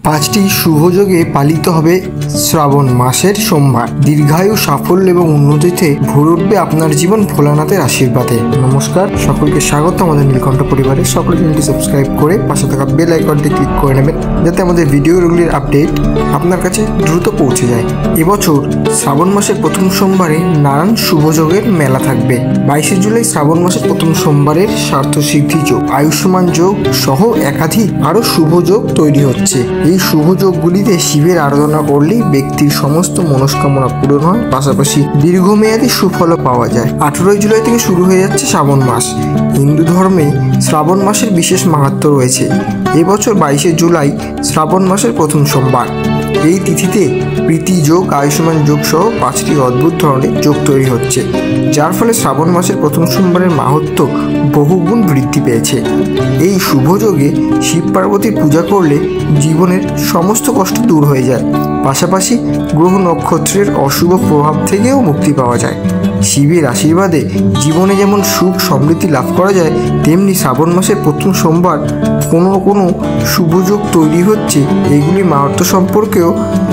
পাঁচটি শুভযোগে পালিত হবে শ্রাবণ মাসের সোমবার। দীর্ঘায়ু, সাফল্য এবং উন্নতিতে ভরে উঠবে আপনার জীবন ভোলানাথের আশীর্বাদে। নমস্কার, সকলকে স্বাগত আমাদের নীলকণ্ঠ পরিবারের। সকল চ্যানেলটি সাবস্ক্রাইব করে পাশে থাকা বেল আইকনটি ক্লিক করে নেবেন, যাতে আমাদের ভিডিওগুলির আপডেট আপনার কাছে দ্রুত পৌঁছে যায়। এবছর শ্রাবণ মাসের প্রথম সোমবারে নানান শুভযোগের মেলা থাকবে। 22শে জুলাই শ্রাবণ মাসের প্রথম সোমবারের স্বার্থসিদ্ধি যোগ, আয়ুষ্মান যোগ সহ একাধিক আরও শুভযোগ তৈরি হচ্ছে। এই শুভ যোগগুলিতে শিবের আরাধনা করলেই ব্যক্তির সমস্ত মনস্কামনা পূরণ হয়, পাশাপাশি দীর্ঘমেয়াদী সুফলও পাওয়া যায়। 18 জুলাই থেকে শুরু হয়ে যাচ্ছে শ্রাবণ মাস। হিন্দু ধর্মে শ্রাবণ মাসের বিশেষ মাহাত্ম্য রয়েছে। এবছর 22শে জুলাই শ্রাবণ মাসের প্রথম সোমবার। এই তিথিতে প্রীতি যোগ, আয়ুষ্মান যোগ সহ 5টি অদ্ভুত ধরনের যোগ তৈরি হচ্ছে, যার ফলে শ্রাবণ মাসের প্রথম সোমবারের মাহাত্ম্য বহুগুণ বৃদ্ধি পেয়েছে। এই শুভ যোগে শিব পার্বতীর পূজা করলে জীবনের সমস্ত কষ্ট দূর হয়ে যায়, পাশাপাশি গ্রহ নক্ষত্রের অশুভ প্রভাব থেকেও মুক্তি পাওয়া যায়। শিবের আশীর্বাদে জীবনে যেমন সুখ সমৃদ্ধি লাভ করা যায়, তেমনি শ্রাবণ মাসের প্রথম সোমবার কোনো শুভযোগ তৈরি হচ্ছে। এইগুলি মাহাত্ম্য সম্পর্কেও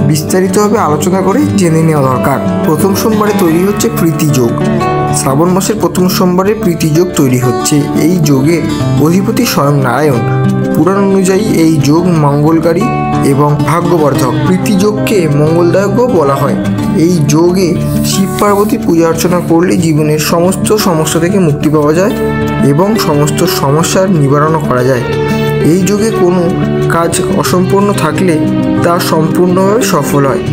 বিস্তারিতভাবে আলোচনা করে জেনে নেওয়া দরকার। প্রথম সোমবারে তৈরি হচ্ছে প্রীতি যোগ। শ্রাবণ মাসের প্রথম সোমবারে প্রীতি যোগ তৈরি হচ্ছে। এই যোগে অধিপতি স্বয়ং নারায়ণ। পুরাণ অনুযায়ী এই যোগ মঙ্গলকারী এবং ভাগ্যবর্ধক। প্রীতি যোগকে মঙ্গলদায়কও বলা হয়। এই যোগে শিব পার্বতী পূজা অর্চনা করলে জীবনের সমস্ত সমস্যা থেকে মুক্তি পাওয়া যায় এবং সমস্ত সমস্যার নিবারণও করা যায়। এই যোগে কোনো কাজ অসম্পূর্ণ থাকলে তা সম্পূর্ণভাবে সফল হয়,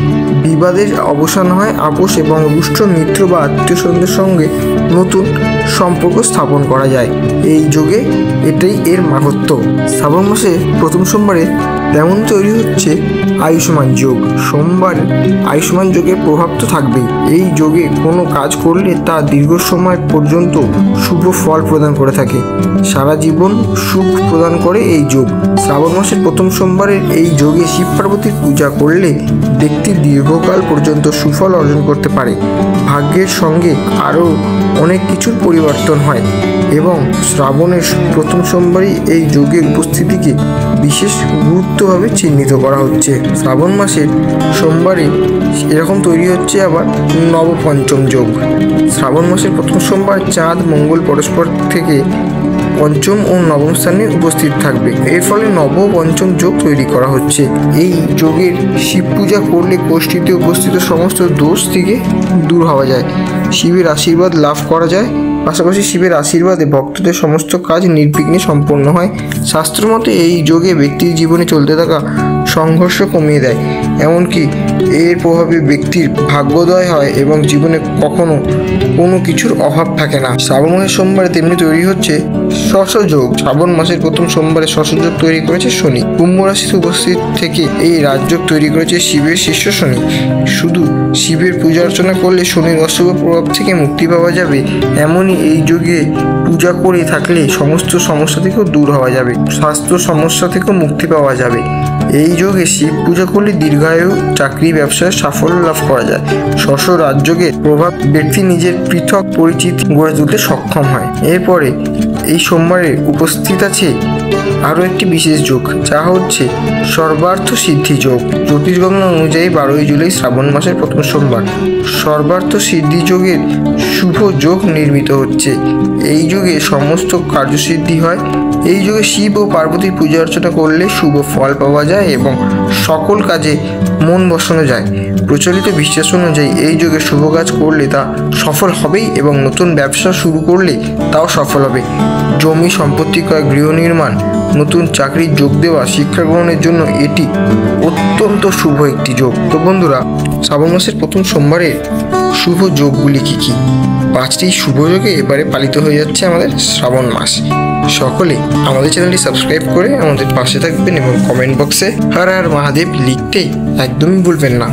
বিবাদের অবসান হয়, আপোষ এবং রুষ্ট মিত্র বা আত্মীয় স্বজনদের সঙ্গে নতুন সম্পর্ক স্থাপন করা যায়। এই যোগে এটাই এর মাহাত্ম্য। শ্রাবণ মাসে প্রথম সোমবারে তেমন তৈরি হচ্ছে আয়ুষ্মান যোগ। সোমবার আয়ুষ্মান যোগের প্রভাব তো থাকবেই। এই যোগে কোনো কাজ করলে তা দীর্ঘ সময় পর্যন্ত শুভ ফল প্রদান করে থাকে, সারা জীবন সুখ প্রদান করে এই যোগ। শ্রাবণ মাসের প্রথম সোমবারের এই যোগে শিব পার্বতীর পূজা করলে ব্যক্তি দীর্ঘকাল পর্যন্ত সুফল অর্জন করতে পারে। ভাগ্যের সঙ্গে আরও অনেক কিছুর পরিবর্তন হয় এবং শ্রাবণের প্রথম সোমবারই এই যোগের উপস্থিতিকে বিশেষ গুরুত্বভাবে চিহ্নিত করা হচ্ছে। শ্রাবণ মাসের সোমবারে এরকম তৈরি হচ্ছে আবার নবপঞ্চম যোগ। শ্রাবণ মাসের প্রথম সোমবার চাঁদ মঙ্গল পরস্পর থেকে পঞ্চম ও নবম স্থানে উপস্থিত থাকবে। এর ফলে নব পঞ্চম যোগ তৈরি করা হচ্ছে। এই যোগের শিব পূজা করলে কোষ্ঠীতে উপস্থিত সমস্ত দোষ থেকে দূর হওয়া যায়, শিবের আশীর্বাদ লাভ করা যায়। পাশাপাশি শিবের আশীর্বাদে ভক্তদের সমস্ত কাজ নির্বিঘ্নে সম্পন্ন হয়। শাস্ত্রমতে এই যোগে ব্যক্তির জীবনে চলতে থাকা সংঘর্ষ কমিয়ে দেয়, এমনকি এর প্রভাবে ব্যক্তির ভাগ্যোদয় হয় এবং জীবনে কখনো কোনো কিছুর অভাব থাকে না। শ্রাবণ মাসের সোমবারে তেমনি তৈরি হচ্ছে শশযোগ। শ্রাবণ মাসের প্রথম সোমবারে শশযোগ তৈরি করেছে শনি। কুম্ভ রাশিতে উপস্থিত থেকে এই রাজযোগ তৈরি করেছে শিবের শিষ্য শনি। শুধু শিবের পূজা অর্চনা করলে শনির অশুভ প্রভাব থেকে মুক্তি পাওয়া যাবে, এমনই এই যোগে পূজা করে থাকলে সমস্ত সমস্যা থেকেও দূর হওয়া যাবে, স্বাস্থ্য সমস্যা থেকেও মুক্তি পাওয়া যাবে। এই যোগে শিব পূজা করলে দীর্ঘায়ু, চাকরি, ব্যবসায় সাফল্য লাভ করা যায়। শশ রাজযোগের প্রভাব ব্যক্তি নিজের পৃথক পরিচিতি গড়ে তুলতে সক্ষম হয়। এরপরে এই সোমবারে উপস্থিত আছে আরও একটি বিশেষ যোগ, যা হচ্ছে সর্বার্থ সিদ্ধি যোগ। জ্যোতিষগণনা অনুযায়ী 12 জুলাই শ্রাবণ মাসের প্রথম সোমবার সর্বার্থ সিদ্ধি যোগের শুভ যোগ নির্মিত হচ্ছে। এই যোগে সমস্ত কার্যসিদ্ধি হয়। এই যোগে শিব ও পার্বতীর পূজা অর্চনা করলে শুভ ফল পাওয়া যায় এবং সকল কাজে মন বসানো যায়। প্রচলিত বিশ্বাস অনুযায়ী এই যোগে শুভ কাজ করলে তা সফল হবেই এবং নতুন ব্যবসা শুরু করলে তাও সফল হবে। জমি সম্পত্তি ক্রয়, গৃহ নির্মাণ, নতুন চাকরির যোগ দেওয়া, শিক্ষা গ্রহণের জন্য এটি অত্যন্ত শুভ একটি যোগ। তো বন্ধুরা, শ্রাবণ মাসের প্রথম সোমবারে শুভ যোগগুলি কী কী? 5টি শুভ যোগে এবারে পালিত হয়ে যাচ্ছে আমাদের শ্রাবণ মাস। সকলে আমাদের চ্যানেলটি সাবস্ক্রাইব করে আমাদের পাশে থাকবেন এবং কমেন্ট বক্সে হর হর মহাদেব লিখতে একদমই ভুলবেন না।